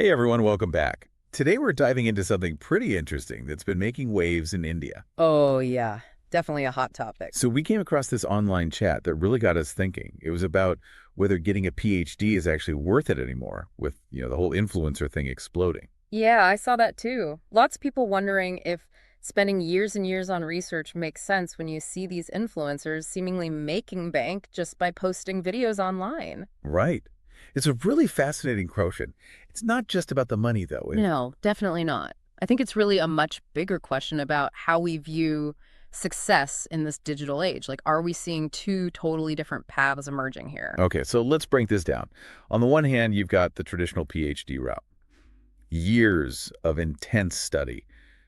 Hey everyone, welcome back. Today we're diving into something pretty interesting that's been making waves in India. Oh, yeah. Definitely a hot topic. So we came across this online chat that really got us thinking. It was about whether getting a PhD is actually worth it anymore with, the whole influencer thing exploding. Yeah, I saw that too. Lots of people wondering if spending years and years on research makes sense when you see these influencers seemingly making bank just by posting videos online. Right. It's a really fascinating question. It's not just about the money though. No, definitely not. I think it's really a much bigger question about how we view success in this digital age. Like, are we seeing two totally different paths emerging here? Okay, so let's break this down. On the one hand, you've got the traditional PhD route. Years of intense study,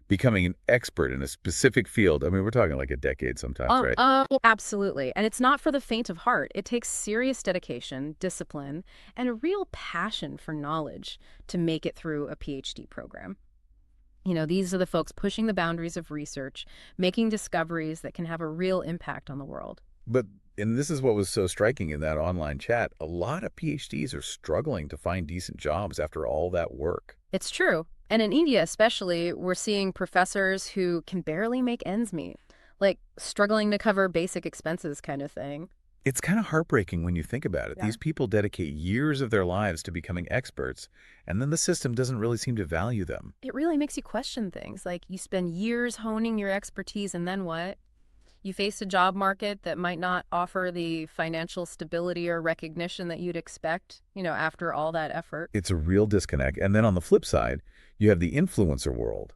becoming an expert in a specific field. I mean, we're talking like a decade sometimes, right? Absolutely. And it's not for the faint of heart. It takes serious dedication, discipline, and a real passion for knowledge to make it through a PhD program. These are the folks pushing the boundaries of research, making discoveries that can have a real impact on the world. But, and this is what was so striking in that online chat, a lot of PhDs are struggling to find decent jobs after all that work. It's true. And in India, especially, we're seeing professors who can barely make ends meet, like struggling to cover basic expenses kind of thing. It's kind of heartbreaking when you think about it. Yeah. These people dedicate years of their lives to becoming experts, and then the system doesn't really seem to value them. It really makes you question things. Like, you spend years honing your expertise, and then what? You face a job market that might not offer the financial stability or recognition that you'd expect, after all that effort. It's a real disconnect. And then on the flip side, you have the influencer world.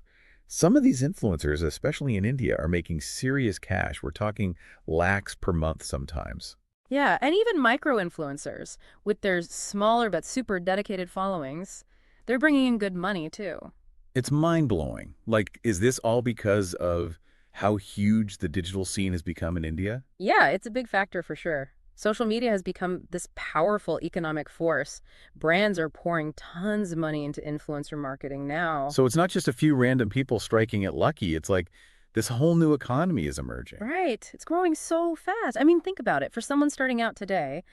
Some of these influencers, especially in India, are making serious cash. We're talking lakhs per month sometimes. Yeah, and even micro-influencers, with their smaller but super dedicated followings, they're bringing in good money too. It's mind-blowing. Like, is this all because of how huge the digital scene has become in India? Yeah, it's a big factor for sure. Social media has become this powerful economic force. Brands are pouring tons of money into influencer marketing now. So it's not just a few random people striking it lucky. It's like this whole new economy is emerging. Right. It's growing so fast. I mean, think about it. For someone starting out today,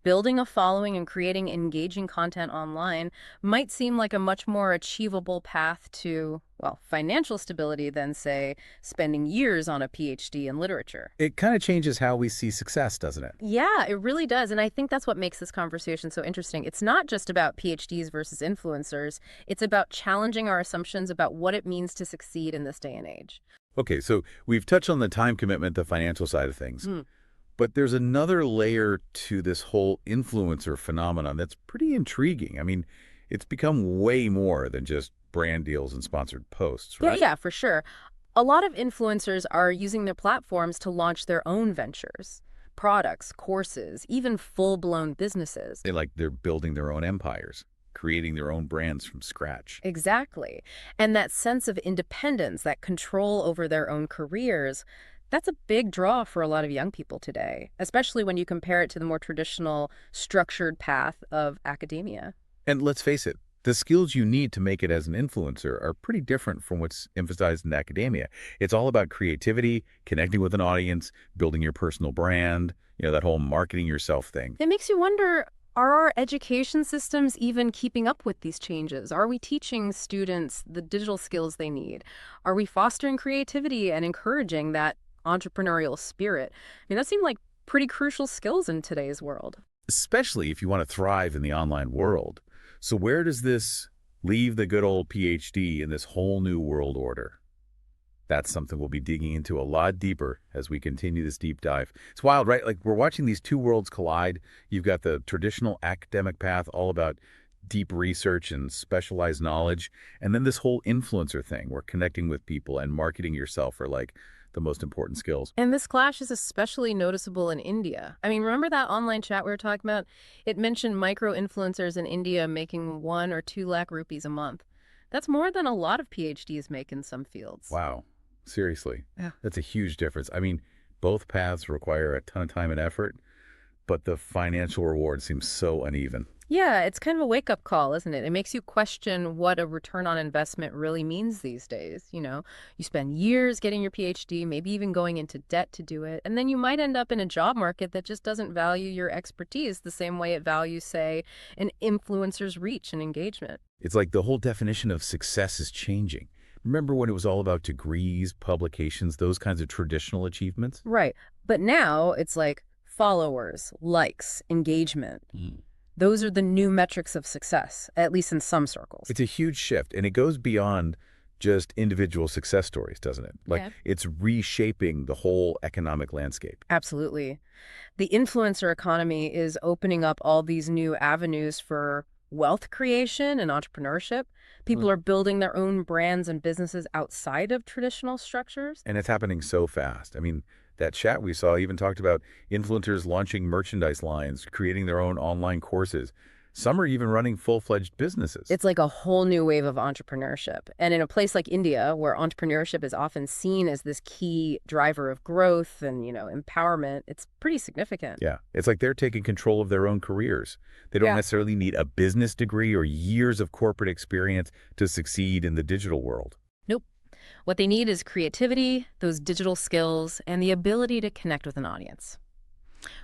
building a following and creating engaging content online might seem like a much more achievable path to, well, financial stability than, say, spending years on a PhD in literature. It kind of changes how we see success, doesn't it? Yeah, it really does. And I think that's what makes this conversation so interesting. It's not just about PhDs versus influencers. It's about challenging our assumptions about what it means to succeed in this day and age. Okay, so we've touched on the time commitment, the financial side of things. Hmm. But there's another layer to this whole influencer phenomenon that's pretty intriguing. I mean, it's become way more than just brand deals and sponsored posts, Yeah, right? yeah, for sure. A lot of influencers are using their platforms to launch their own ventures, products, courses, even full-blown businesses. They're building their own empires, creating their own brands from scratch. Exactly. And that sense of independence, that control over their own careers, that's a big draw for a lot of young people today, especially when you compare it to the more traditional, structured path of academia. And let's face it, the skills you need to make it as an influencer are pretty different from what's emphasized in academia. It's all about creativity, connecting with an audience, building your personal brand, that whole marketing yourself thing. It makes you wonder, are our education systems even keeping up with these changes? Are we teaching students the digital skills they need? Are we fostering creativity and encouraging that entrepreneurial spirit? I mean, that seemed like pretty crucial skills in today's world. Especially if you want to thrive in the online world. So where does this leave the good old PhD in this whole new world order? That's something we'll be digging into a lot deeper as we continue this deep dive. It's wild, right? Like we're watching these two worlds collide. You've got the traditional academic path, all about deep research and specialized knowledge. And then this whole influencer thing, where connecting with people and marketing yourself are like the most important skills. And this clash is especially noticeable in India. I mean, remember that online chat we were talking about? It mentioned micro-influencers in India making 1 or 2 lakh rupees a month. That's more than a lot of PhDs make in some fields. Wow. Seriously. Yeah. That's a huge difference. I mean, both paths require a ton of time and effort, but the financial reward seems so uneven. Yeah, it's kind of a wake-up call, isn't it? It makes you question what a return on investment really means these days. You spend years getting your PhD, maybe even going into debt to do it, and then you might end up in a job market that just doesn't value your expertise the same way it values, say, an influencer's reach and engagement. It's like the whole definition of success is changing. Remember when it was all about degrees, publications, those kinds of traditional achievements? Right. But now it's like followers, likes, engagement. Those are the new metrics of success, at least in some circles. It's a huge shift, and it goes beyond just individual success stories, doesn't it? Like, Yeah. it's reshaping the whole economic landscape. Absolutely. The influencer economy is opening up all these new avenues for wealth creation and entrepreneurship. People are building their own brands and businesses outside of traditional structures. And it's happening so fast. I mean, that chat we saw even talked about influencers launching merchandise lines, creating their own online courses. Some are even running full-fledged businesses. It's like a whole new wave of entrepreneurship. And in a place like India, where entrepreneurship is often seen as this key driver of growth and, empowerment, it's pretty significant. Yeah, it's like they're taking control of their own careers. They don't Yeah. necessarily need a business degree or years of corporate experience to succeed in the digital world. Nope. What they need is creativity, those digital skills, and the ability to connect with an audience.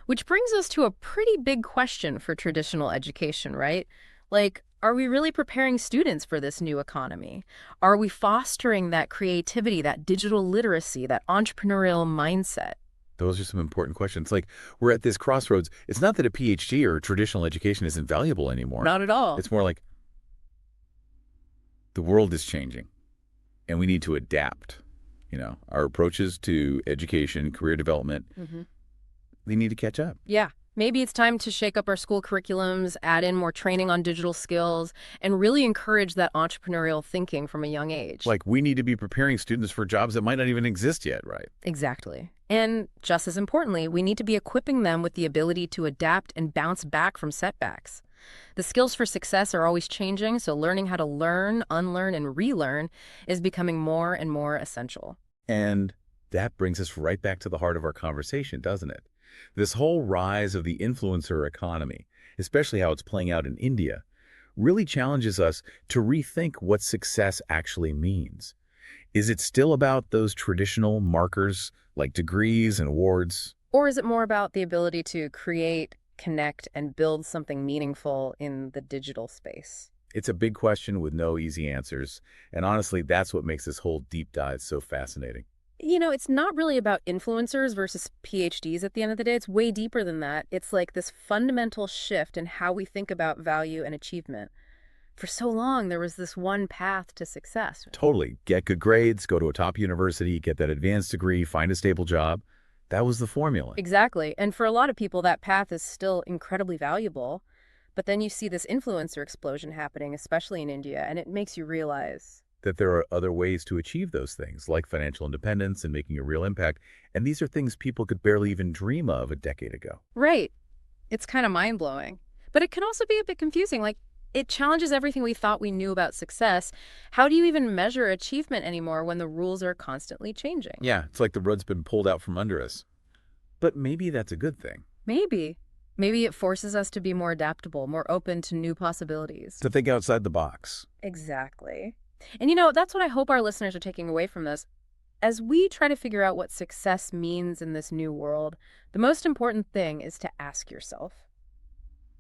Which brings us to a pretty big question for traditional education, right? Like, are we really preparing students for this new economy? Are we fostering that creativity, that digital literacy, that entrepreneurial mindset? Those are some important questions. Like, we're at this crossroads. It's not that a PhD or traditional education isn't valuable anymore. Not at all. It's more like the world is changing, and we need to adapt. Our approaches to education, career development, they need to catch up. Yeah. Maybe it's time to shake up our school curriculums, add in more training on digital skills, and really encourage that entrepreneurial thinking from a young age. Like, we need to be preparing students for jobs that might not even exist yet, right? Exactly. And just as importantly, we need to be equipping them with the ability to adapt and bounce back from setbacks. The skills for success are always changing, so learning how to learn, unlearn, and relearn is becoming more and more essential. And that brings us right back to the heart of our conversation, doesn't it? This whole rise of the influencer economy, especially how it's playing out in India, really challenges us to rethink what success actually means. Is it still about those traditional markers like degrees and awards? Or is it more about the ability to create, connect, and build something meaningful in the digital space? It's a big question with no easy answers. And honestly, that's what makes this whole deep dive so fascinating. It's not really about influencers versus PhDs at the end of the day. It's way deeper than that. It's like this fundamental shift in how we think about value and achievement. For so long, there was this one path to success. Totally. Get good grades, go to a top university, get that advanced degree, find a stable job. That was the formula. Exactly. And for a lot of people, that path is still incredibly valuable. But then you see this influencer explosion happening, especially in India, and it makes you realize That there are other ways to achieve those things, like financial independence and making a real impact. And these are things people could barely even dream of a decade ago. right. It's kind of mind-blowing. But it can also be a bit confusing. Like, it challenges everything we thought we knew about success. How do you even measure achievement anymore when the rules are constantly changing? Yeah, it's like the rug's been pulled out from under us. But maybe that's a good thing. Maybe. Maybe it forces us to be more adaptable, more open to new possibilities. To think outside the box. Exactly. And that's what I hope our listeners are taking away from this. As we try to figure out what success means in this new world, the most important thing is to ask yourself,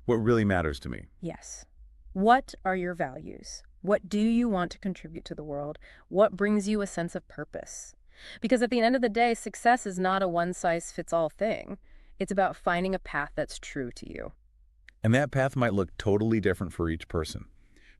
What really matters to me? yes, what are your values? What do you want to contribute to the world? What brings you a sense of purpose? Because at the end of the day, success is not a one-size-fits-all thing. It's about finding a path that's true to you. And that path might look totally different for each person.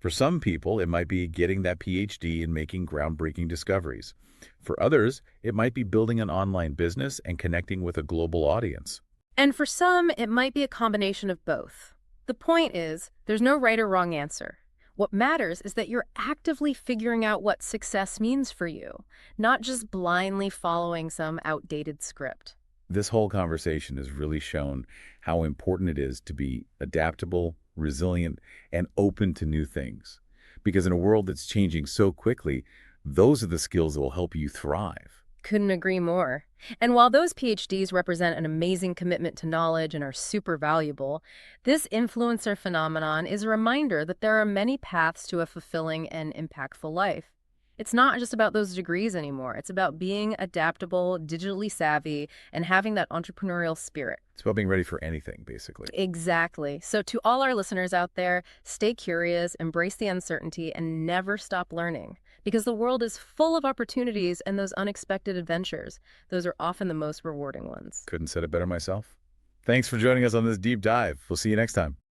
For some people, it might be getting that PhD and making groundbreaking discoveries. For others, it might be building an online business and connecting with a global audience. And for some, it might be a combination of both. The point is, there's no right or wrong answer. What matters is that you're actively figuring out what success means for you, not just blindly following some outdated script. This whole conversation has really shown how important it is to be adaptable, resilient, and open to new things. Because in a world that's changing so quickly, those are the skills that will help you thrive. Couldn't agree more. And while those PhDs represent an amazing commitment to knowledge and are super valuable, this influencer phenomenon is a reminder that there are many paths to a fulfilling and impactful life. It's not just about those degrees anymore. It's about being adaptable, digitally savvy, and having that entrepreneurial spirit. It's about being ready for anything, basically. Exactly. So, to all our listeners out there, stay curious, embrace the uncertainty, and never stop learning. Because the world is full of opportunities and those unexpected adventures. Those are often the most rewarding ones. Couldn't said it better myself. Thanks for joining us on this deep dive. We'll see you next time.